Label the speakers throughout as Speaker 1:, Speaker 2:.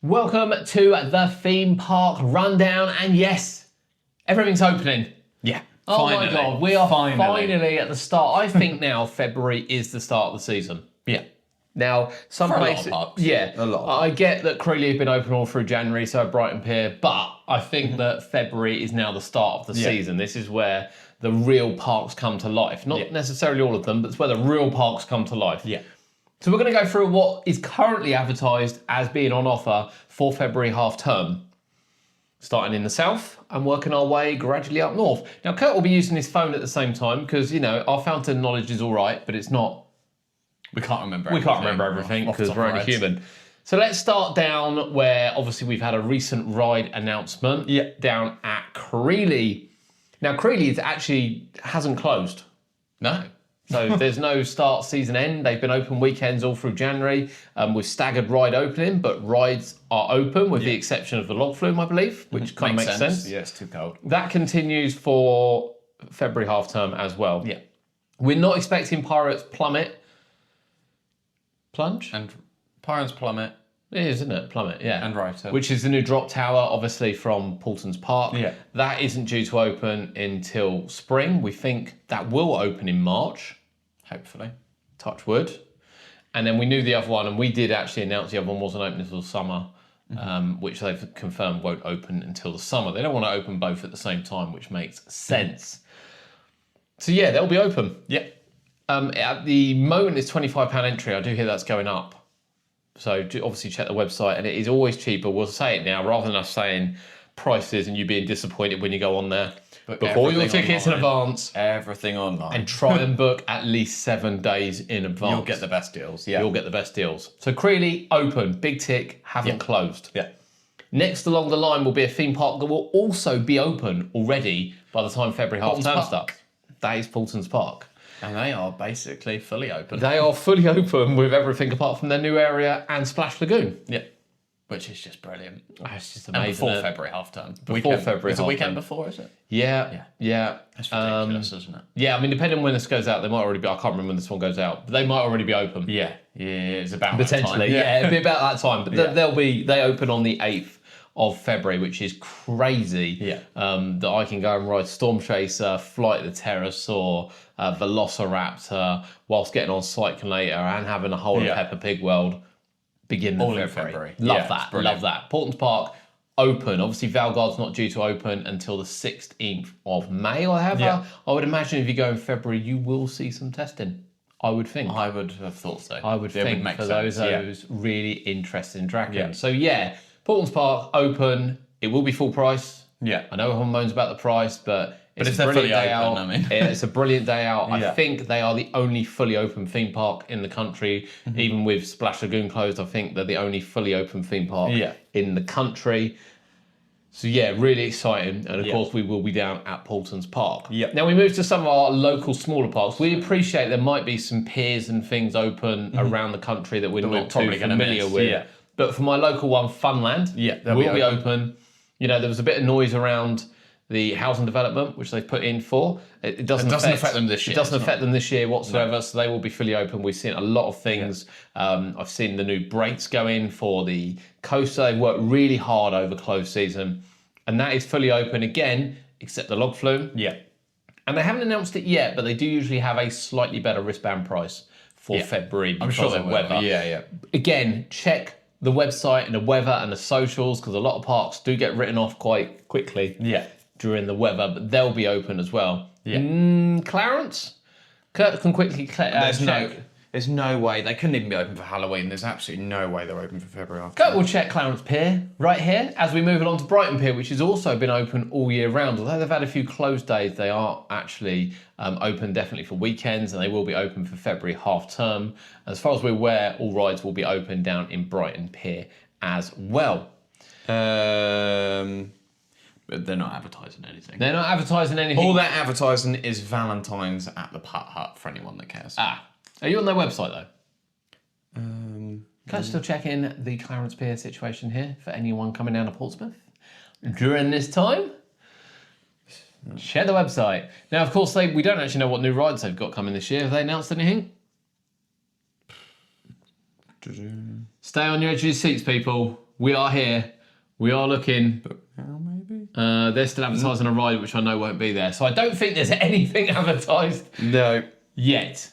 Speaker 1: Welcome to the theme park rundown, and yes, everything's opening.
Speaker 2: Yeah.
Speaker 1: Oh
Speaker 2: finally.
Speaker 1: my God, we are finally at the start. I think now February is the start of the season.
Speaker 2: Yeah.
Speaker 1: Now, some
Speaker 2: For a lot
Speaker 1: places,
Speaker 2: of parks.
Speaker 1: yeah,
Speaker 2: A lot of
Speaker 1: I get that Creeley have been open all through January, so have Brighton Pier, but I think that February is now the start of the season. This is where the real parks come to life. Not necessarily all of them, but it's where the real parks come to life.
Speaker 2: Yeah.
Speaker 1: So we're going to go through what is currently advertised as being on offer for February half term. Starting in the south and working our way gradually up north. Now, Kurt will be using his phone at the same time because, you know, our fountain knowledge is all right, but it's not...
Speaker 2: We can't remember
Speaker 1: We
Speaker 2: everything.
Speaker 1: can't remember everything
Speaker 2: off the
Speaker 1: because
Speaker 2: top
Speaker 1: we're
Speaker 2: of
Speaker 1: only
Speaker 2: our heads.
Speaker 1: human. So let's start down where, obviously, we've had a recent ride announcement down at Creeley. Now, Creeley actually hasn't closed.
Speaker 2: No.
Speaker 1: So there's no start, season end. They've been open weekends all through January with staggered ride opening, but rides are open with the exception of the log flume, I believe, which kind of makes sense.
Speaker 2: Yeah, it's too cold.
Speaker 1: That continues for February half term as well.
Speaker 2: Yeah.
Speaker 1: We're not expecting Pirates Plummet. Plunge?
Speaker 2: And Pirates Plummet
Speaker 1: It is, isn't it? Plummet, yeah.
Speaker 2: and Ryder.
Speaker 1: Which is the new drop tower, obviously from Paulton's Park.
Speaker 2: Yeah.
Speaker 1: That isn't due to open until spring. We think that will open in March.
Speaker 2: Hopefully.
Speaker 1: Touch wood. And then we knew the other one, and we did actually announce the other one wasn't open until summer, which they've confirmed won't open until the summer. They don't want to open both at the same time, which makes sense. So yeah, they'll be open.
Speaker 2: Yeah.
Speaker 1: At the moment, it's £25 entry. I do hear that's going up. So do obviously check the website, and it is always cheaper. We'll say it now, rather than us saying prices and you being disappointed when you go on there.
Speaker 2: But
Speaker 1: Before your
Speaker 2: everything
Speaker 1: tickets in
Speaker 2: online.
Speaker 1: advance,
Speaker 2: Everything online.
Speaker 1: and try and book at least 7 days in advance.
Speaker 2: You'll get the best deals. Yeah.
Speaker 1: You'll get the best deals. So Creeley, open, big tick, haven't closed.
Speaker 2: Yeah.
Speaker 1: Next along the line will be a theme park that will also be open already by the time February half
Speaker 2: Paulton's
Speaker 1: term
Speaker 2: Park.
Speaker 1: starts. That is Paulton's Park.
Speaker 2: And they are basically fully open.
Speaker 1: They are fully open with everything apart from their new area and Splash Lagoon.
Speaker 2: Yeah. Which is just brilliant.
Speaker 1: It's just
Speaker 2: And
Speaker 1: amazing.
Speaker 2: before
Speaker 1: isn't it?
Speaker 2: February half term.
Speaker 1: Before February
Speaker 2: It's a
Speaker 1: half
Speaker 2: weekend
Speaker 1: term.
Speaker 2: before, is it?
Speaker 1: Yeah.
Speaker 2: It's ridiculous, isn't it?
Speaker 1: Yeah, I mean, depending on when this goes out, they might already be, I can't remember when this one goes out, but they might already be open.
Speaker 2: Yeah. Yeah, it's about
Speaker 1: Potentially,
Speaker 2: that time.
Speaker 1: yeah, it'll be about that time. But they open on the 8th of February, which is crazy.
Speaker 2: Yeah.
Speaker 1: That I can go and ride Storm Chaser, Flight of the Pterosaur, Velociraptor, whilst getting on Cyclonator and having a whole of Peppa Pig World beginning
Speaker 2: All
Speaker 1: of
Speaker 2: in
Speaker 1: February.
Speaker 2: February.
Speaker 1: Love
Speaker 2: Yeah, it's
Speaker 1: that.
Speaker 2: brilliant.
Speaker 1: Love that. Paulton's Park open. Obviously, Valguard's not due to open until the 16th of May. However, I would imagine if you go in February, you will see some testing. I would think.
Speaker 2: I would have thought so.
Speaker 1: I would
Speaker 2: It
Speaker 1: think
Speaker 2: make
Speaker 1: for
Speaker 2: sense,
Speaker 1: those really interesting dragons.
Speaker 2: Yeah.
Speaker 1: So yeah, Paulton's Park open. It will be full price.
Speaker 2: Yeah.
Speaker 1: I know everyone moans about the price, but it's
Speaker 2: if
Speaker 1: a
Speaker 2: they're
Speaker 1: brilliant
Speaker 2: fully
Speaker 1: day
Speaker 2: open,
Speaker 1: out.
Speaker 2: I mean.
Speaker 1: It's a brilliant day out. I
Speaker 2: Yeah.
Speaker 1: think they are the only fully open theme park in the country. Even with Splash Lagoon closed, I think they're the only fully open theme park in the country. So yeah, really exciting. And of course, we will be down at Paulton's Park.
Speaker 2: Yep.
Speaker 1: Now we move to some of our local smaller parks. We appreciate there might be some piers and things open around the country that we're not too
Speaker 2: probably gonna
Speaker 1: familiar
Speaker 2: miss,
Speaker 1: with.
Speaker 2: yeah.
Speaker 1: But for my local one, Funland,
Speaker 2: they'll
Speaker 1: will
Speaker 2: be
Speaker 1: be open. You know, there was a bit of noise around the housing development, which they've put in for. It doesn't
Speaker 2: affect them this year.
Speaker 1: It doesn't
Speaker 2: It's
Speaker 1: affect them this year whatsoever, so they will be fully open. We've seen a lot of things. I've seen the new brakes go in for the coaster. They've worked really hard over closed season, and that is fully open again, except the log flume.
Speaker 2: Yeah.
Speaker 1: And they haven't announced it yet, but they do usually have a slightly better wristband price for February because
Speaker 2: I'm sure they
Speaker 1: of
Speaker 2: will.
Speaker 1: weather.
Speaker 2: Yeah.
Speaker 1: Again, check the website and the weather and the socials because a lot of parks do get written off quite quickly
Speaker 2: Yeah.
Speaker 1: during the weather, but they'll be open as well.
Speaker 2: Yeah.
Speaker 1: Clarence? Kurt can quickly check.
Speaker 2: There's no way. They couldn't even be open for Halloween. There's absolutely no way they're open for February after.
Speaker 1: Kurt will check Clarence Pier right here as we move along to Brighton Pier, which has also been open all year round. Although they've had a few closed days, they are actually open definitely for weekends, and they will be open for February half term. As far as we're aware, all rides will be open down in Brighton Pier as well.
Speaker 2: But they're not advertising anything.
Speaker 1: They're not advertising anything.
Speaker 2: All they're advertising is Valentine's at the Putt Hut for anyone that cares.
Speaker 1: Are you on their website though? Can I still check in the Clarence Pier situation here for anyone coming down to Portsmouth during this time? Check the website. Now, of course, we don't actually know what new rides they've got coming this year. Have they announced anything? Stay on your edge of your seats, people. we are here. We are looking.
Speaker 2: Now maybe.
Speaker 1: They're still advertising a ride, which I know won't be there. So I don't think there's anything advertised
Speaker 2: No.
Speaker 1: yet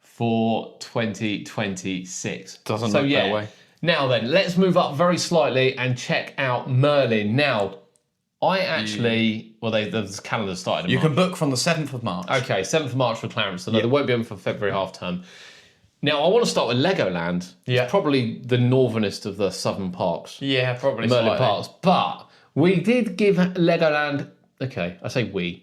Speaker 1: for 2026.
Speaker 2: Doesn't look that way.
Speaker 1: Now then, let's move up very slightly and check out Merlin. Now, I actually, well, the calendar started in
Speaker 2: You
Speaker 1: March.
Speaker 2: can book from the 7th of March.
Speaker 1: Okay, 7th of March for Clarence, so no, they won't be open for February half term. Now, I want to start with Legoland.
Speaker 2: Yeah.
Speaker 1: It's probably the northernest of the southern parks,
Speaker 2: Yeah, probably
Speaker 1: Merlin
Speaker 2: slightly.
Speaker 1: parks. But we did give Legoland, okay, I say we.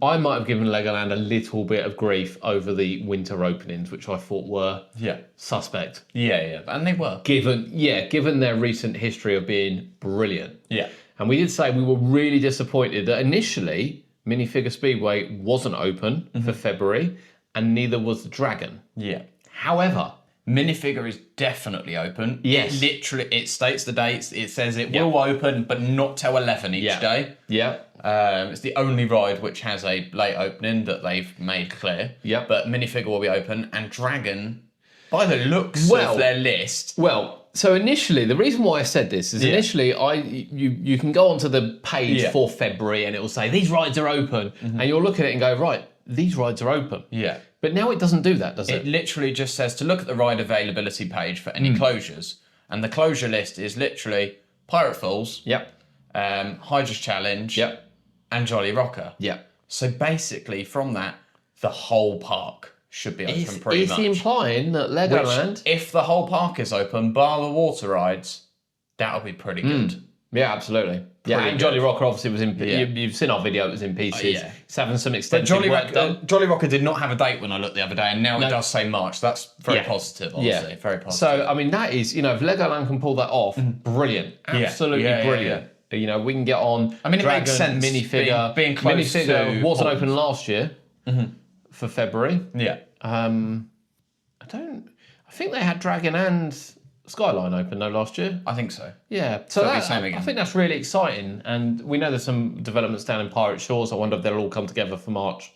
Speaker 1: I might have given Legoland a little bit of grief over the winter openings, which I thought were
Speaker 2: Yeah.
Speaker 1: suspect.
Speaker 2: Yeah. And they were.
Speaker 1: Given their recent history of being brilliant.
Speaker 2: Yeah.
Speaker 1: And we did say we were really disappointed that initially Minifigure Speedway wasn't open for February, and neither was the Dragon.
Speaker 2: Yeah.
Speaker 1: However,
Speaker 2: Minifigure is definitely open.
Speaker 1: Yes.
Speaker 2: It states the dates. It says it will open, but not till 11 each day.
Speaker 1: Yeah.
Speaker 2: It's the only ride which has a late opening that they've made clear.
Speaker 1: Yep.
Speaker 2: But Minifigure will be open, and Dragon, by the looks
Speaker 1: Well-
Speaker 2: of their list,
Speaker 1: Well, so initially, the reason why I said this is initially you can go onto the page for February and it will say these rides are open, and you'll look at it and go, right, these rides are open.
Speaker 2: yeah.
Speaker 1: But now it doesn't do that, does
Speaker 2: It
Speaker 1: it?
Speaker 2: literally just says to look at the ride availability page for any closures, and the closure list is literally Pirate Falls,
Speaker 1: Yep.
Speaker 2: Hydra's Challenge,
Speaker 1: Yep.
Speaker 2: and Jolly Rocker.
Speaker 1: Yep.
Speaker 2: So basically, from that, the whole park should be open pretty
Speaker 1: It's
Speaker 2: much.
Speaker 1: implying that
Speaker 2: Which,
Speaker 1: Legoland.
Speaker 2: if the whole park is open, bar the water rides, that'll be pretty good.
Speaker 1: Yeah, absolutely. Yeah,
Speaker 2: Pretty
Speaker 1: and Jolly
Speaker 2: good.
Speaker 1: Rocker obviously was in.
Speaker 2: Yeah.
Speaker 1: You've seen our video; it was in pieces.
Speaker 2: yeah.
Speaker 1: It's having some
Speaker 2: But
Speaker 1: extensive work done.
Speaker 2: Jolly Rocker did not have a date when I looked the other day, and now it does say March. That's very
Speaker 1: Yeah.
Speaker 2: positive, honestly. Very positive.
Speaker 1: So, I mean, that is, if Legoland can pull that off, brilliant. Absolutely
Speaker 2: Yeah,
Speaker 1: brilliant. We can get on.
Speaker 2: I mean, it
Speaker 1: Dragon,
Speaker 2: makes sense
Speaker 1: Minifigure.
Speaker 2: being close
Speaker 1: Minifigure
Speaker 2: to
Speaker 1: wasn't
Speaker 2: Port.
Speaker 1: open last year for February.
Speaker 2: yeah.
Speaker 1: I think they had Dragon and Skyline open though last year.
Speaker 2: I think so.
Speaker 1: Yeah, so
Speaker 2: it'll be
Speaker 1: that,
Speaker 2: same
Speaker 1: I
Speaker 2: again.
Speaker 1: think that's really exciting. And we know there's some developments down in Pirate Shores. I wonder if they'll all come together for March.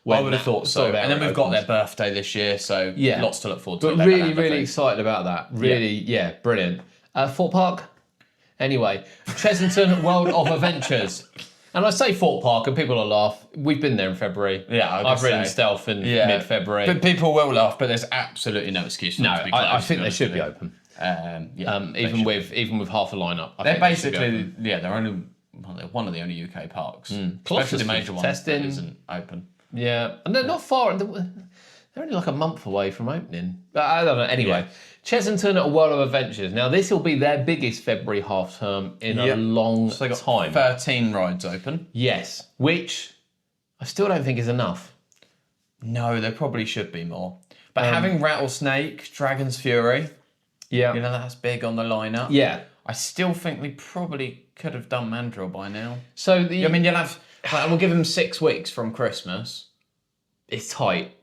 Speaker 2: I would have thought so.
Speaker 1: there
Speaker 2: And then
Speaker 1: it
Speaker 2: we've got
Speaker 1: opens.
Speaker 2: their birthday this year, so
Speaker 1: Yeah.
Speaker 2: lots to look forward to.
Speaker 1: But
Speaker 2: at
Speaker 1: really,
Speaker 2: Legoland, I
Speaker 1: really
Speaker 2: think.
Speaker 1: excited about that. Really, yeah, brilliant. Fort Park? Anyway, Chessington World of Adventures. And I say Fort Park and people will laugh. We've been there in February.
Speaker 2: Yeah, I was
Speaker 1: I've
Speaker 2: gonna
Speaker 1: ridden
Speaker 2: say.
Speaker 1: Stealth in
Speaker 2: Yeah.
Speaker 1: mid-February.
Speaker 2: But people will laugh, but there's absolutely no excuse for
Speaker 1: no,
Speaker 2: them to be closed.
Speaker 1: I think
Speaker 2: to be
Speaker 1: they
Speaker 2: honest
Speaker 1: should
Speaker 2: with
Speaker 1: be
Speaker 2: you.
Speaker 1: open.
Speaker 2: They
Speaker 1: Even
Speaker 2: should.
Speaker 1: with half a lineup. I
Speaker 2: They're
Speaker 1: think they should be
Speaker 2: basically,
Speaker 1: open.
Speaker 2: they're one of the only UK parks,
Speaker 1: Colossus
Speaker 2: especially the
Speaker 1: was
Speaker 2: major ones
Speaker 1: testing.
Speaker 2: that isn't open.
Speaker 1: Yeah, and they're not far. They're only like a month away from opening. But I don't know. Anyway, Chessington at World of Adventures. Now, this will be their biggest February half term in a long
Speaker 2: So they got
Speaker 1: time.
Speaker 2: 13 rides open.
Speaker 1: Yes, which I still don't think is enough.
Speaker 2: No, there probably should be more. But having Rattlesnake, Dragon's Fury,
Speaker 1: Yeah.
Speaker 2: that's big on the lineup.
Speaker 1: Yeah.
Speaker 2: I still think they probably could have done Mandrill by now.
Speaker 1: So the
Speaker 2: I mean, you'll have. We'll give them 6 weeks from Christmas.
Speaker 1: it's tight.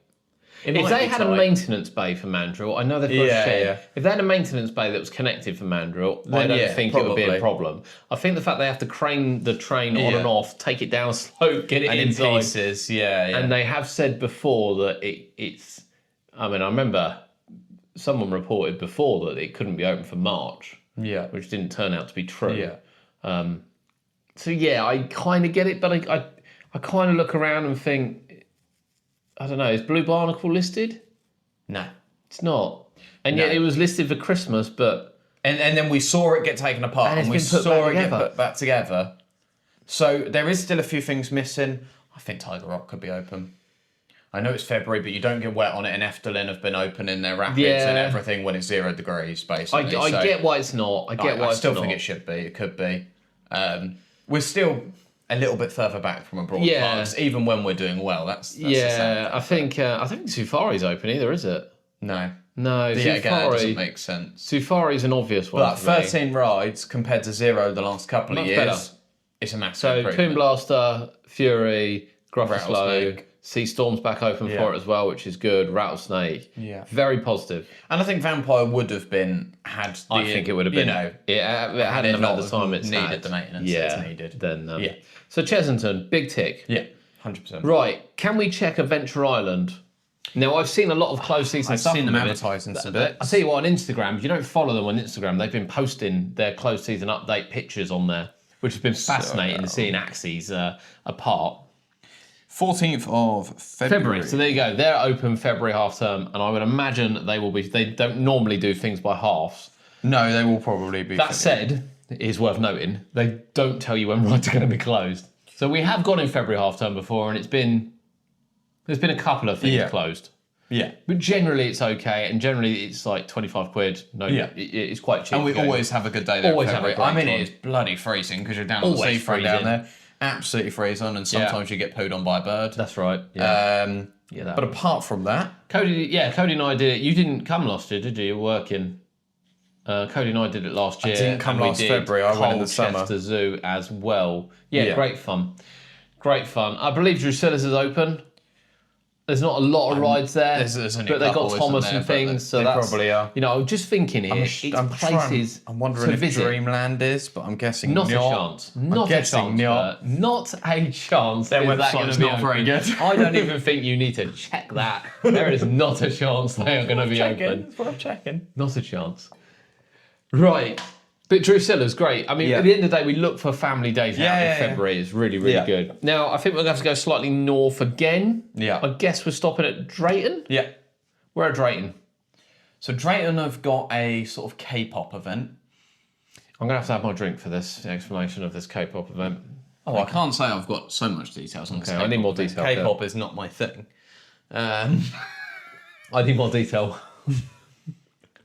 Speaker 2: It
Speaker 1: If
Speaker 2: might
Speaker 1: they
Speaker 2: be
Speaker 1: had a
Speaker 2: tight.
Speaker 1: maintenance bay for Mandrill, I know they've got
Speaker 2: Yeah,
Speaker 1: a shed.
Speaker 2: yeah.
Speaker 1: If they had a maintenance bay that was connected for Mandrill, I
Speaker 2: Then
Speaker 1: don't
Speaker 2: yeah,
Speaker 1: think it would be a
Speaker 2: probably.
Speaker 1: problem. I think the fact they have to crane the train on
Speaker 2: Yeah.
Speaker 1: and off, take it down slope, get it
Speaker 2: And in
Speaker 1: inside.
Speaker 2: pieces, yeah.
Speaker 1: And they have said before that it's. I mean, I remember someone reported before that it couldn't be open for March,
Speaker 2: yeah.
Speaker 1: which didn't turn out to be true.
Speaker 2: Yeah.
Speaker 1: So yeah, I kind of get it, but I kind of look around and think, I don't know, is Blue Barnacle listed?
Speaker 2: No.
Speaker 1: It's not. And yet
Speaker 2: No.
Speaker 1: it was listed for Christmas, but
Speaker 2: And then we saw it get taken apart,
Speaker 1: And it's
Speaker 2: and we
Speaker 1: been put
Speaker 2: saw
Speaker 1: back
Speaker 2: it get
Speaker 1: together.
Speaker 2: put back together. So there is still a few things missing. I think Tiger Rock could be open. I know it's February, but you don't get wet on it, and Efteling have been opening their rapids
Speaker 1: Yeah.
Speaker 2: and everything when it's 0 degrees,
Speaker 1: I
Speaker 2: basically. So
Speaker 1: get why it's not. I get why
Speaker 2: I
Speaker 1: it's
Speaker 2: still
Speaker 1: not.
Speaker 2: think it should be. It could be. We're still a little bit further back from abroad
Speaker 1: Yeah.
Speaker 2: parks, even when we're doing well. That's the
Speaker 1: Yeah,
Speaker 2: sad
Speaker 1: I think Safari's open either, is it?
Speaker 2: No.
Speaker 1: No,
Speaker 2: Yeah, again, that doesn't
Speaker 1: Safari.
Speaker 2: make sense.
Speaker 1: Safari's an obvious one.
Speaker 2: But
Speaker 1: for me.
Speaker 2: 13 rides compared to 0 the last couple of
Speaker 1: Much
Speaker 2: years.
Speaker 1: better.
Speaker 2: It's a massive
Speaker 1: So
Speaker 2: improvement.
Speaker 1: Toon Blaster, Fury, Gruffalo,
Speaker 2: Rattlesnake.
Speaker 1: Sea Storm's back open
Speaker 2: Yeah.
Speaker 1: for it as well, which is good. Rattlesnake,
Speaker 2: Yeah.
Speaker 1: very positive.
Speaker 2: And I think Vampire would have been had. The,
Speaker 1: I think it would have been.
Speaker 2: You know,
Speaker 1: it hadn't
Speaker 2: it
Speaker 1: have had
Speaker 2: not
Speaker 1: the time it's
Speaker 2: needed
Speaker 1: had.
Speaker 2: the maintenance
Speaker 1: yeah,
Speaker 2: it's needed.
Speaker 1: Then
Speaker 2: Yeah.
Speaker 1: So Chessington, big tick.
Speaker 2: yeah, 100%.
Speaker 1: Right, can we check Adventure Island? Now, I've seen a lot of closed season
Speaker 2: I've
Speaker 1: stuff.
Speaker 2: seen them
Speaker 1: from it.
Speaker 2: advertising some
Speaker 1: I
Speaker 2: bits.
Speaker 1: tell you what, on Instagram, if you don't follow them on Instagram, they've been posting their closed season update pictures on there, which has been fascinating seeing axes apart.
Speaker 2: 14th of February.
Speaker 1: So there you go. They're open February half term, and I would imagine that they will be. They don't normally do things by halves.
Speaker 2: No, they will probably be.
Speaker 1: That said, it is worth noting they don't tell you when rides are going to be closed. So we have gone in February half term before, and there's been a couple of things closed.
Speaker 2: Yeah.
Speaker 1: But generally it's okay, and generally it's like 25 quid. No, it's quite cheap.
Speaker 2: And we always have a good day there.
Speaker 1: Always
Speaker 2: in
Speaker 1: have a
Speaker 2: February.
Speaker 1: great
Speaker 2: I mean,
Speaker 1: time.
Speaker 2: it is bloody freezing because you're down on the
Speaker 1: Always
Speaker 2: seafront down
Speaker 1: freezing.
Speaker 2: there. Absolutely freezing, and sometimes you get pooed on by a bird.
Speaker 1: That's right. Yeah.
Speaker 2: But apart from that,
Speaker 1: Cody and I did it. You didn't come last year, did you? You were working. Cody and I did it last year.
Speaker 2: didn't come
Speaker 1: and we
Speaker 2: last
Speaker 1: did
Speaker 2: February, I went in the summer.
Speaker 1: Colchester Zoo as well. Yeah, great fun. Great fun. I believe Drusilla's is open. There's not a lot of rides there,
Speaker 2: there's only
Speaker 1: but
Speaker 2: a
Speaker 1: they've got
Speaker 2: couple,
Speaker 1: Thomas
Speaker 2: isn't
Speaker 1: and
Speaker 2: there? But
Speaker 1: things. So
Speaker 2: they
Speaker 1: that's
Speaker 2: probably are.
Speaker 1: You know, I'm just thinking here. It's places
Speaker 2: I'm wondering
Speaker 1: to
Speaker 2: if
Speaker 1: visit.
Speaker 2: Dreamland is, but I'm guessing
Speaker 1: Not a chance. Not a chance.
Speaker 2: not.
Speaker 1: Bert. Not a chance.
Speaker 2: Their
Speaker 1: is that
Speaker 2: website's
Speaker 1: gonna be
Speaker 2: not very
Speaker 1: open.
Speaker 2: good.
Speaker 1: I don't even think you need to check that. There is not a chance they are going to be open.
Speaker 2: It's worth checking.
Speaker 1: Not a chance. Right. But Drusilla's great. I mean, at the end of the day, we look for family days out in February. It's really, really good. Now, I think we're going to have to go slightly north again.
Speaker 2: Yeah.
Speaker 1: I guess we're stopping at Drayton.
Speaker 2: Yeah.
Speaker 1: We're at Drayton.
Speaker 2: So Drayton have got a sort of K-pop event.
Speaker 1: I'm going to have my drink for this explanation of this K-pop event.
Speaker 2: Oh, I can't say I've got so much details on this.
Speaker 1: Okay, I need more detail.
Speaker 2: K-pop is not my thing.
Speaker 1: I need more detail.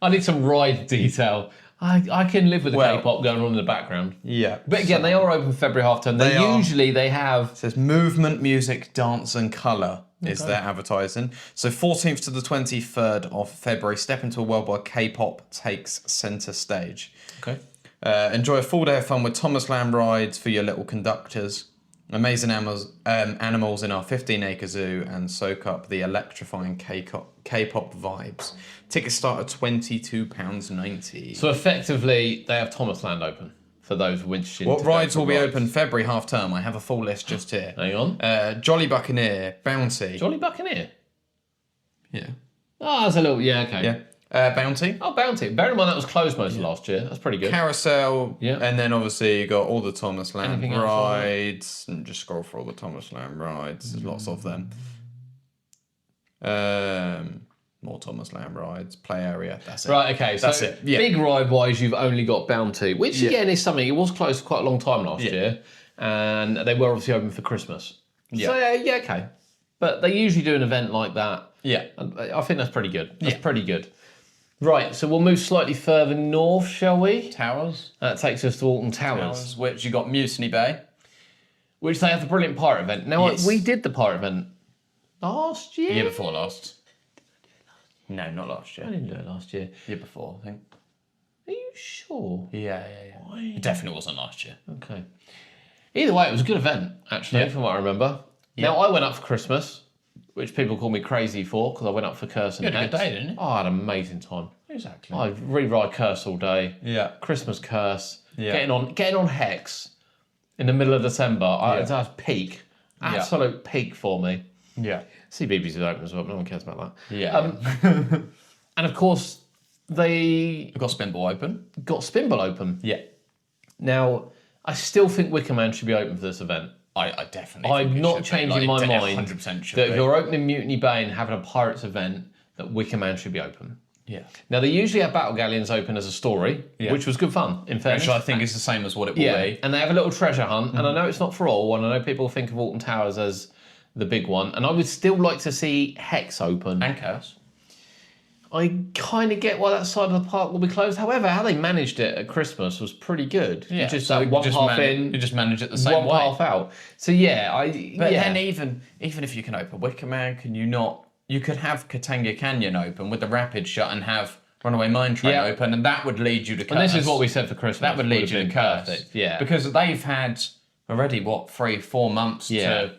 Speaker 1: I need some ride detail. I can live with the K-pop going on in the background.
Speaker 2: Yeah.
Speaker 1: But again, they are open February half term. They usually have.
Speaker 2: It says movement, music, dance and colour is their advertising. So 14th to the 23rd of February, step into a world where K-pop takes centre stage.
Speaker 1: Okay.
Speaker 2: Enjoy a full day of fun with Thomas Lamb rides for your little conductors, amazing animals in our 15-acre zoo, and soak up the electrifying K-pop vibes. Tickets start at £22.90.
Speaker 1: So effectively, they have Thomas Land open for those interested.
Speaker 2: What rides will be open February half term? I have a full list just here.
Speaker 1: Hang on.
Speaker 2: Jolly Buccaneer, Bounty.
Speaker 1: Jolly Buccaneer.
Speaker 2: Yeah.
Speaker 1: Oh, that's a little. Yeah, okay.
Speaker 2: Yeah. Bounty.
Speaker 1: Oh, Bounty. Bear in mind that was closed most of last year. That's pretty good.
Speaker 2: Carousel.
Speaker 1: Yeah.
Speaker 2: And then obviously you got all the Thomas Lamb
Speaker 1: Anything else on there?
Speaker 2: rides. And just scroll for all the Thomas Lamb rides. There's lots of them. More Thomas Lamb rides. Play area. That's it.
Speaker 1: Right, okay. So
Speaker 2: That's it. Yeah.
Speaker 1: big ride-wise, you've only got Bounty, which again is something. It was closed for quite a long time last year, and they were obviously open for Christmas.
Speaker 2: Yeah.
Speaker 1: So yeah, okay. But they usually do an event like that.
Speaker 2: Yeah.
Speaker 1: And I think that's pretty good. That's pretty good. Right, so we'll move slightly further north, shall we?
Speaker 2: Towers.
Speaker 1: That takes us to Alton Towers,
Speaker 2: Which you got Mutiny Bay.
Speaker 1: which they have the brilliant pirate event. Now,
Speaker 2: Yes.
Speaker 1: we did the pirate event last year.
Speaker 2: Year before last. No, not last
Speaker 1: I
Speaker 2: year.
Speaker 1: didn't do it last year.
Speaker 2: Year before, I think.
Speaker 1: Are you sure?
Speaker 2: Yeah. It definitely wasn't last year.
Speaker 1: Okay. Either way, it was a good event, actually, from what I remember. Now, I went up for Christmas, which people call me crazy for, because I went up for Curse and
Speaker 2: You had a good
Speaker 1: Hex.
Speaker 2: day, didn't you?
Speaker 1: Oh, I had an amazing time.
Speaker 2: Exactly.
Speaker 1: I re-ride Curse all day.
Speaker 2: Yeah.
Speaker 1: Christmas Curse.
Speaker 2: Yeah.
Speaker 1: Getting on Hex in the middle of December. That was peak. Absolute peak for me.
Speaker 2: Yeah.
Speaker 1: CBBC was open as well, but no one cares about that.
Speaker 2: Yeah.
Speaker 1: And of course, they
Speaker 2: We've got Spinball open.
Speaker 1: got Spinball open.
Speaker 2: Yeah.
Speaker 1: Now, I still think Wicker Man should be open for this event.
Speaker 2: I definitely
Speaker 1: I'm
Speaker 2: think it
Speaker 1: not
Speaker 2: should be.
Speaker 1: changing my
Speaker 2: It
Speaker 1: mind
Speaker 2: 100% should
Speaker 1: that
Speaker 2: be.
Speaker 1: if you're opening Mutiny Bay and having a Pirates event, that Wicker Man should be open.
Speaker 2: Yeah.
Speaker 1: Now, they usually have Battle Galleons open as a story, which was good fun, in fairness.
Speaker 2: Which I think is the same as what it will
Speaker 1: Yeah,
Speaker 2: be.
Speaker 1: and they have a little treasure hunt, and I know it's not for all, and I know people think of Alton Towers as the big one, and I would still like to see Hex open.
Speaker 2: And Curse.
Speaker 1: I kind of get why that side of the park will be closed. However, how they managed it at Christmas was pretty good.
Speaker 2: Yeah.
Speaker 1: Just
Speaker 2: so
Speaker 1: that one
Speaker 2: just
Speaker 1: half in,
Speaker 2: You just manage it the same
Speaker 1: one
Speaker 2: way.
Speaker 1: half out. So yeah,
Speaker 2: But then even if you can open Wicker Man, can you not? You could have Katanga Canyon open with the Rapid shut and have Runaway Mine Train
Speaker 1: Yeah.
Speaker 2: open, and that would lead you to Curse.
Speaker 1: And this is what we said for Christmas.
Speaker 2: That would lead you
Speaker 1: have
Speaker 2: to
Speaker 1: been
Speaker 2: Curse.
Speaker 1: perfect. Yeah.
Speaker 2: Because they've had already, 3-4 months to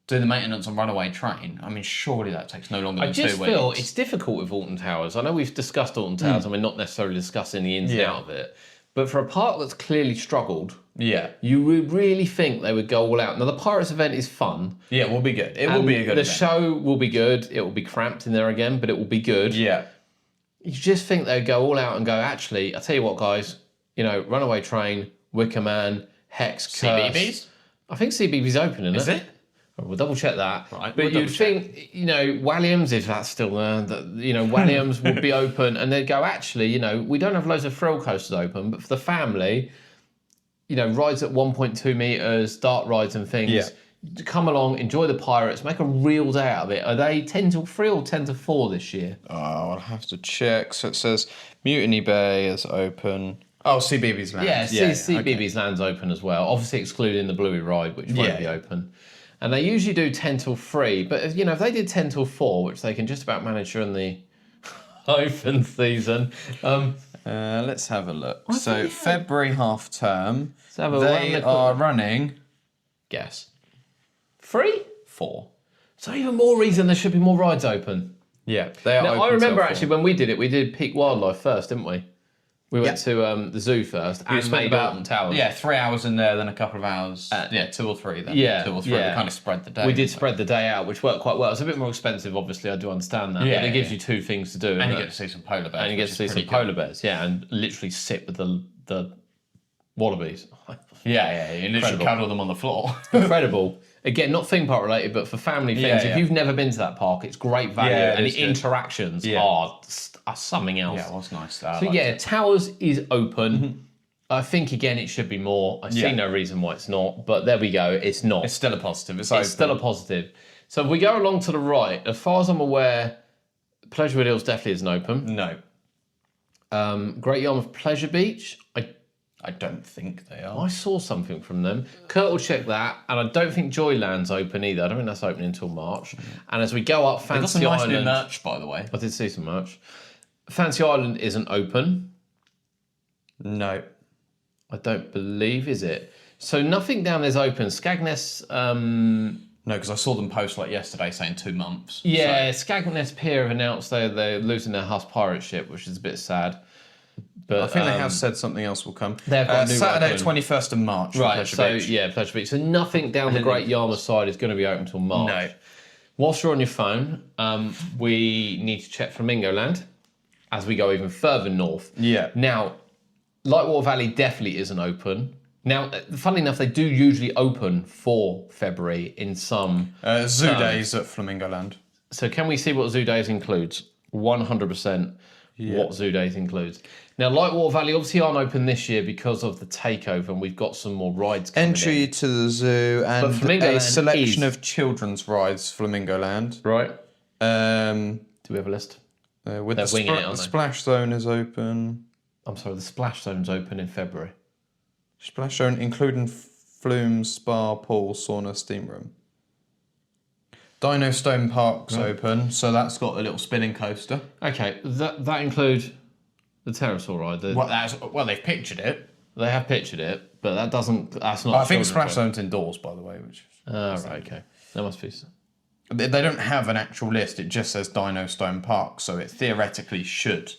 Speaker 2: do the maintenance on Runaway Train. I mean, surely that takes no longer than 2 weeks.
Speaker 1: I just feel it's difficult with Alton Towers. I know we've discussed Alton Towers and we're not necessarily discussing the ins and out of it. But for a park that's clearly struggled,
Speaker 2: Yeah.
Speaker 1: you would really think they would go all out. Now, the Pirates event is fun.
Speaker 2: Yeah, it will be good. It will be a good
Speaker 1: The
Speaker 2: event.
Speaker 1: show will be good. It will be cramped in there again, but it will be good.
Speaker 2: Yeah.
Speaker 1: You just think they'd go all out and go, actually, I'll tell you what, guys, Runaway Train, Wicker Man, Hex, Curse.
Speaker 2: CBeebies?
Speaker 1: I think CBeebies open, isn't
Speaker 2: Is it?
Speaker 1: We'll double check that.
Speaker 2: Right,
Speaker 1: But
Speaker 2: we'll
Speaker 1: you'd
Speaker 2: double check.
Speaker 1: think, Walliams, if that's still there, Walliams would be open, and they'd go, actually, we don't have loads of thrill coasters open, but for the family, rides at 1.2 meters, dart rides and things.
Speaker 2: Yeah.
Speaker 1: Come along, enjoy the Pirates, make a real day out of it. Are they 10 till 3 or 10 to 4 this year?
Speaker 2: Oh, I'll have to check. So it says Mutiny Bay is open. Oh, CBeebies Land.
Speaker 1: Yeah,
Speaker 2: okay.
Speaker 1: CBeebies Land's open as well. Obviously excluding the Bluey ride, which won't be open. And they usually do 10 till 3, but if they did 10 till 4, which they can just about manage during the open season.
Speaker 2: Let's have a look. So February half term,
Speaker 1: have a
Speaker 2: they
Speaker 1: look.
Speaker 2: are running
Speaker 1: Guess. 3?
Speaker 2: 4.
Speaker 1: So even more reason there should be more rides open.
Speaker 2: Yeah, they are
Speaker 1: Now,
Speaker 2: open
Speaker 1: I remember
Speaker 2: till 4.
Speaker 1: actually when we did it, we did Peak Wildlife first, didn't we? We went to the zoo first and
Speaker 2: spent
Speaker 1: made Alton Towers.
Speaker 2: Yeah, 3 hours in there, then a couple of hours. 2 or 3 then.
Speaker 1: yeah,
Speaker 2: 2 or 3.
Speaker 1: yeah.
Speaker 2: We kind of spread the day.
Speaker 1: We did spread the day out, which worked quite well. It's a bit more expensive, obviously, I do understand that.
Speaker 2: Yeah,
Speaker 1: but it gives
Speaker 2: yeah.
Speaker 1: you 2 things to do.
Speaker 2: And you get to see some polar bears.
Speaker 1: And you get to see some polar bears, and literally sit with the wallabies.
Speaker 2: Yeah, you literally
Speaker 1: Incredible.
Speaker 2: cuddle them on the floor.
Speaker 1: Incredible. Again, not theme park related, but for family things.
Speaker 2: Yeah.
Speaker 1: If you've never been to that park, it's great value,
Speaker 2: Yeah, it
Speaker 1: and
Speaker 2: is
Speaker 1: the
Speaker 2: good.
Speaker 1: interactions
Speaker 2: Yeah.
Speaker 1: are something else.
Speaker 2: Yeah, it was nice. That.
Speaker 1: So Towers is open. I think again it should be more. I see
Speaker 2: Yeah.
Speaker 1: no reason why it's not, but there we go. It's not.
Speaker 2: It's still a positive. It's
Speaker 1: Still a positive. So if we go along to the right, as far as I'm aware, Pleasurewood Hills definitely isn't open.
Speaker 2: No,
Speaker 1: Great Yarmouth Pleasure Beach,
Speaker 2: I don't think they are.
Speaker 1: I saw something from them. Kurt will check that, and I don't think Joyland's open either. I don't think that's opening until March. And as we go up,
Speaker 2: They've got
Speaker 1: Fancy
Speaker 2: some nice new
Speaker 1: Island.
Speaker 2: merch, by the way.
Speaker 1: I did see some merch. Fancy Island isn't open.
Speaker 2: No.
Speaker 1: I don't believe, is it? So nothing down there's open. Scagness,
Speaker 2: No, because I saw them post yesterday saying 2 months.
Speaker 1: yeah, Scagness Pier have announced they're losing their Huss pirate ship, which is a bit sad. But
Speaker 2: I think they have said something else will come.
Speaker 1: They've got a new
Speaker 2: Saturday,
Speaker 1: open.
Speaker 2: 21st of March. for
Speaker 1: Right,
Speaker 2: Pleasure
Speaker 1: so
Speaker 2: Beach.
Speaker 1: Pleasure Beach. So nothing down the Great Yarmouth side is going to be open until March.
Speaker 2: No.
Speaker 1: Whilst you're on your phone, we need to check Flamingo Land as we go even further north.
Speaker 2: Yeah.
Speaker 1: Now, Lightwater Valley definitely isn't open. Now, funnily enough, they do usually open for February in some.
Speaker 2: Zoo days at Flamingo Land.
Speaker 1: So can we see what Zoo Days includes? 100% what Zoo Days includes. Now, Lightwater Valley obviously aren't open this year because of the takeover, and we've got some more rides coming
Speaker 2: Entry
Speaker 1: in.
Speaker 2: to the zoo and
Speaker 1: Flamingo
Speaker 2: a
Speaker 1: Land
Speaker 2: selection
Speaker 1: is-
Speaker 2: of children's rides, Flamingo Land.
Speaker 1: Right?
Speaker 2: Um,
Speaker 1: Do we have a list?
Speaker 2: with
Speaker 1: They're
Speaker 2: the,
Speaker 1: winging it, aren't
Speaker 2: the
Speaker 1: they?
Speaker 2: splash zone is open.
Speaker 1: I'm sorry, the Splash Zone's open in February.
Speaker 2: Splash zone including flume, spa, pool, sauna, steam room. Dino Stone Park's open, so that's got a little spinning coaster.
Speaker 1: Okay, that includes the pterosaur ride.
Speaker 2: Well, they've pictured it.
Speaker 1: They have pictured it, but that's not.
Speaker 2: I think
Speaker 1: children's
Speaker 2: Splash
Speaker 1: ride.
Speaker 2: Zone's indoors, by the way. Which
Speaker 1: Ah, right, okay. That must be.
Speaker 2: they don't have an actual list. It just says Dino Stone Park, so it theoretically should.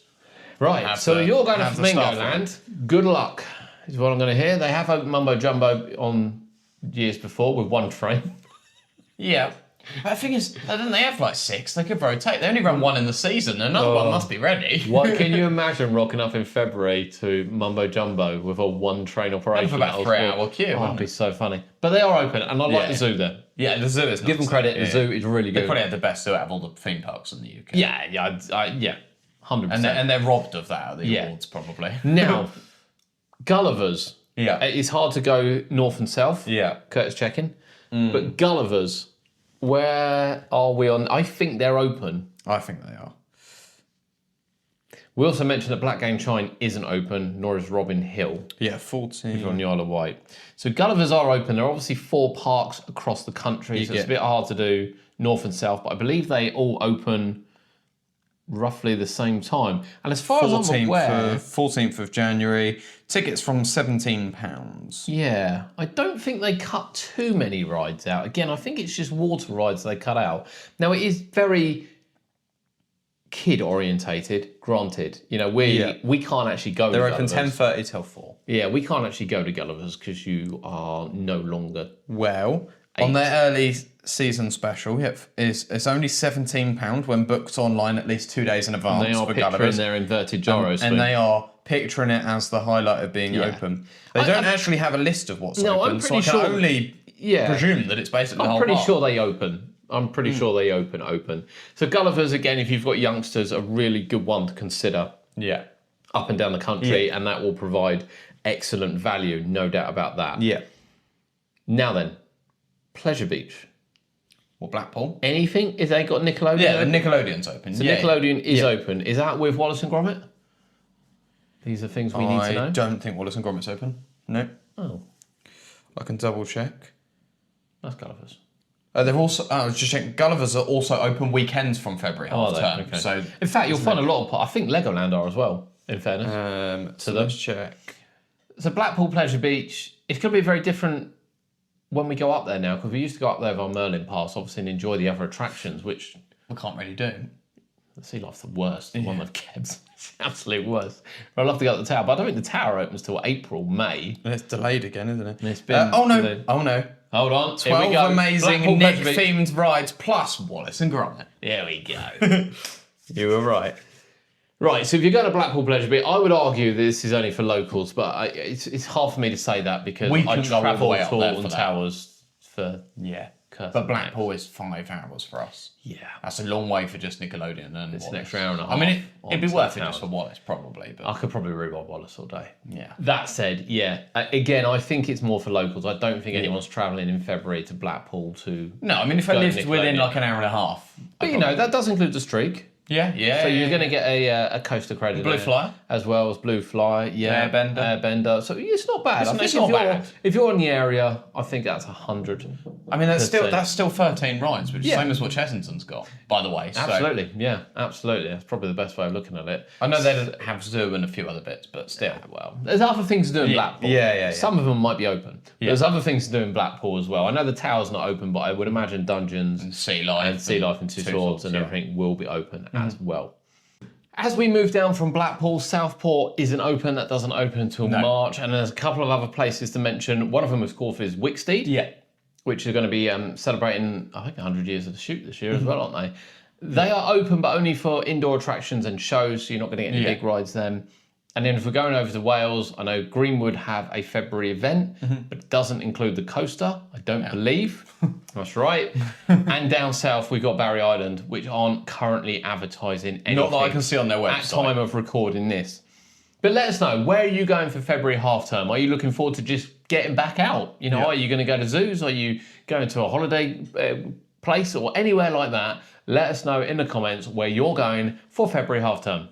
Speaker 1: Right,
Speaker 2: Have
Speaker 1: so
Speaker 2: the-
Speaker 1: you're going to
Speaker 2: have the
Speaker 1: Flamingo
Speaker 2: staff
Speaker 1: Land. Good luck, is what I'm going to hear. They have opened Mumbo Jumbo on years before with one train.
Speaker 2: Yeah. But the thing is, don't they have 6? They could rotate. They only run 1 in the season. Another one must be ready.
Speaker 1: What can you imagine rocking up in February to Mumbo Jumbo with a one train operation?
Speaker 2: Have about a 3-hour queue,
Speaker 1: Oh, that'd
Speaker 2: wouldn't
Speaker 1: be
Speaker 2: it?
Speaker 1: so funny. But they are open, and I like
Speaker 2: Yeah.
Speaker 1: the zoo there.
Speaker 2: Yeah, the zoo is nice.
Speaker 1: Give them credit.
Speaker 2: Yeah.
Speaker 1: The zoo is really
Speaker 2: They
Speaker 1: good.
Speaker 2: probably have the best zoo out of all the theme parks in the UK.
Speaker 1: Yeah, 100%.
Speaker 2: And they're robbed of that at the
Speaker 1: Yeah.
Speaker 2: awards, probably.
Speaker 1: Now, Gulliver's.
Speaker 2: Yeah.
Speaker 1: It's hard to go north and south.
Speaker 2: Yeah.
Speaker 1: Curtis checking. But Gulliver's, where are we on? I think they're open.
Speaker 2: I think they are.
Speaker 1: We also mentioned that Black Game Chine isn't open, nor is Robin Hill
Speaker 2: Yeah, 14.
Speaker 1: on the Isle of Wight. So Gulliver's are open. There are obviously 4 parks across the country, so it's a bit hard to do north and south, but I believe they all open roughly the same time. And as far as I'm aware...
Speaker 2: 14th of January. Tickets from £17.
Speaker 1: Yeah, I don't think they cut too many rides out. Again, I think it's just water rides they cut out. Now, it is very kid orientated. Granted, you know, we can't actually go.
Speaker 2: They're
Speaker 1: to
Speaker 2: open
Speaker 1: Gulliver's.
Speaker 2: 10:30 till 4.
Speaker 1: Yeah, we can't actually go to Gulliver's because you are no longer.
Speaker 2: Well, on their early season special, it's only £17 when booked online at least 2 days in advance
Speaker 1: They are
Speaker 2: for
Speaker 1: picturing
Speaker 2: Gulliver's.
Speaker 1: their inverted gyros.
Speaker 2: And they are picturing it as the highlight of being open. They don't actually have a list of what's
Speaker 1: No,
Speaker 2: open,
Speaker 1: I'm
Speaker 2: so I
Speaker 1: pretty
Speaker 2: can
Speaker 1: sure-
Speaker 2: only presume that it's basically the
Speaker 1: I'm
Speaker 2: whole
Speaker 1: pretty
Speaker 2: lot.
Speaker 1: sure they open. I'm pretty sure they open. So Gulliver's, again, if you've got youngsters, a really good one to consider
Speaker 2: Yeah.
Speaker 1: up and down the country, and that will provide excellent value, no doubt about that.
Speaker 2: Yeah.
Speaker 1: Now then, Pleasure Beach.
Speaker 2: Well, Blackpool.
Speaker 1: Anything? Is they got Nickelodeon?
Speaker 2: Yeah, the
Speaker 1: open?
Speaker 2: Nickelodeon's open.
Speaker 1: So
Speaker 2: yeah.
Speaker 1: Nickelodeon is open. Is that with Wallace and Gromit? These are things we need to know.
Speaker 2: I don't think Wallace and Gromit's open. No.
Speaker 1: Oh,
Speaker 2: I can double check.
Speaker 1: that's Gulliver's.
Speaker 2: They've also. I was just checking. Gulliver's are also open weekends from February
Speaker 1: Are
Speaker 2: half
Speaker 1: they?
Speaker 2: term.
Speaker 1: Okay.
Speaker 2: So
Speaker 1: In fact, you'll find a lot of. I think Legoland are as well. In fairness.
Speaker 2: so let's check.
Speaker 1: So Blackpool Pleasure Beach, it's going to be very different when we go up there now, because we used to go up there with our Merlin Pass, obviously, and enjoy the other attractions, which
Speaker 2: We can't really do.
Speaker 1: the Sea Life's the worst, the one they've kept. It's the absolute worst. I'd love to go to the tower, but I don't think the tower opens till April, May.
Speaker 2: It's delayed again, isn't it?
Speaker 1: It's been
Speaker 2: oh no!
Speaker 1: delayed.
Speaker 2: Oh no!
Speaker 1: Hold on, here we
Speaker 2: 12
Speaker 1: go.
Speaker 2: amazing
Speaker 1: Blackpool Pleasure Beach.
Speaker 2: Nick-themed rides plus Wallace and Gromit.
Speaker 1: There we go.
Speaker 2: You were right.
Speaker 1: Right, so if you're going to Blackpool Pleasure Beach, I would argue this is only for locals, but it's hard for me to say that because
Speaker 2: We
Speaker 1: I
Speaker 2: can go all the
Speaker 1: travel
Speaker 2: way
Speaker 1: to
Speaker 2: up there for
Speaker 1: Alton
Speaker 2: that.
Speaker 1: Towers for
Speaker 2: Yeah.
Speaker 1: Curse
Speaker 2: But
Speaker 1: of
Speaker 2: Blackpool is 5 hours for us.
Speaker 1: Yeah.
Speaker 2: That's a long way for just Nickelodeon and
Speaker 1: It's an
Speaker 2: Wallace.
Speaker 1: extra hour and a
Speaker 2: I mean,
Speaker 1: half
Speaker 2: it'd be
Speaker 1: on
Speaker 2: worth it
Speaker 1: Towers.
Speaker 2: just for Wallace, probably. But
Speaker 1: I could probably rewatch Wallace all day.
Speaker 2: yeah.
Speaker 1: That said, yeah, again, I think it's more for locals. I don't think anyone's travelling in February to Blackpool to.
Speaker 2: No, I mean, if I
Speaker 1: Go
Speaker 2: lived
Speaker 1: Nickelodeon.
Speaker 2: within like an hour and a half.
Speaker 1: But you know, that does include the streak.
Speaker 2: Yeah.
Speaker 1: So you're going to get a coaster credit.
Speaker 2: Blue
Speaker 1: there,
Speaker 2: Flyer.
Speaker 1: as well as Blue Fly, yeah,
Speaker 2: Airbender.
Speaker 1: So it's not bad. I think
Speaker 2: It's
Speaker 1: if
Speaker 2: not
Speaker 1: you're
Speaker 2: bad.
Speaker 1: if you're in the area, I think that's 100.
Speaker 2: I mean, that's
Speaker 1: Percent.
Speaker 2: still 13 rides, which is
Speaker 1: Yeah.
Speaker 2: the same as what Chessington's got, by the way. So
Speaker 1: Absolutely, yeah, absolutely. That's probably the best way of looking at it.
Speaker 2: I know they have Zoo and a few other bits, but still.
Speaker 1: Well, there's other things to do in Blackpool.
Speaker 2: Yeah.
Speaker 1: Some of them might be open. There's other things to do in Blackpool as well. I know the tower's not open, but I would imagine Dungeons
Speaker 2: And Sea Life.
Speaker 1: and Sea Life and Two Swords and
Speaker 2: yeah.
Speaker 1: everything will be open as well. As we move down from Blackpool, Southport isn't open. That doesn't open until March. And there's a couple of other places to mention. One of them, of course, is Wicksteed,
Speaker 2: Yeah.
Speaker 1: which are going to be celebrating, I think, 100 years of the shoot this year as well, aren't they? They are open, but only for indoor attractions and shows, so you're not going to get any big rides then. And then if we're going over to Wales, I know Greenwood have a February event, but it doesn't include the coaster, I don't believe. That's right. And down south, we've got Barry Island, which aren't currently advertising anything.
Speaker 2: Not that I can see on their website.
Speaker 1: At time of recording this. But let us know, where are you going for February half term? Are you looking forward to just getting back out? You know, are you going to go to zoos? Are you going to a holiday place or anywhere like that? Let us know in the comments where you're going for February half term.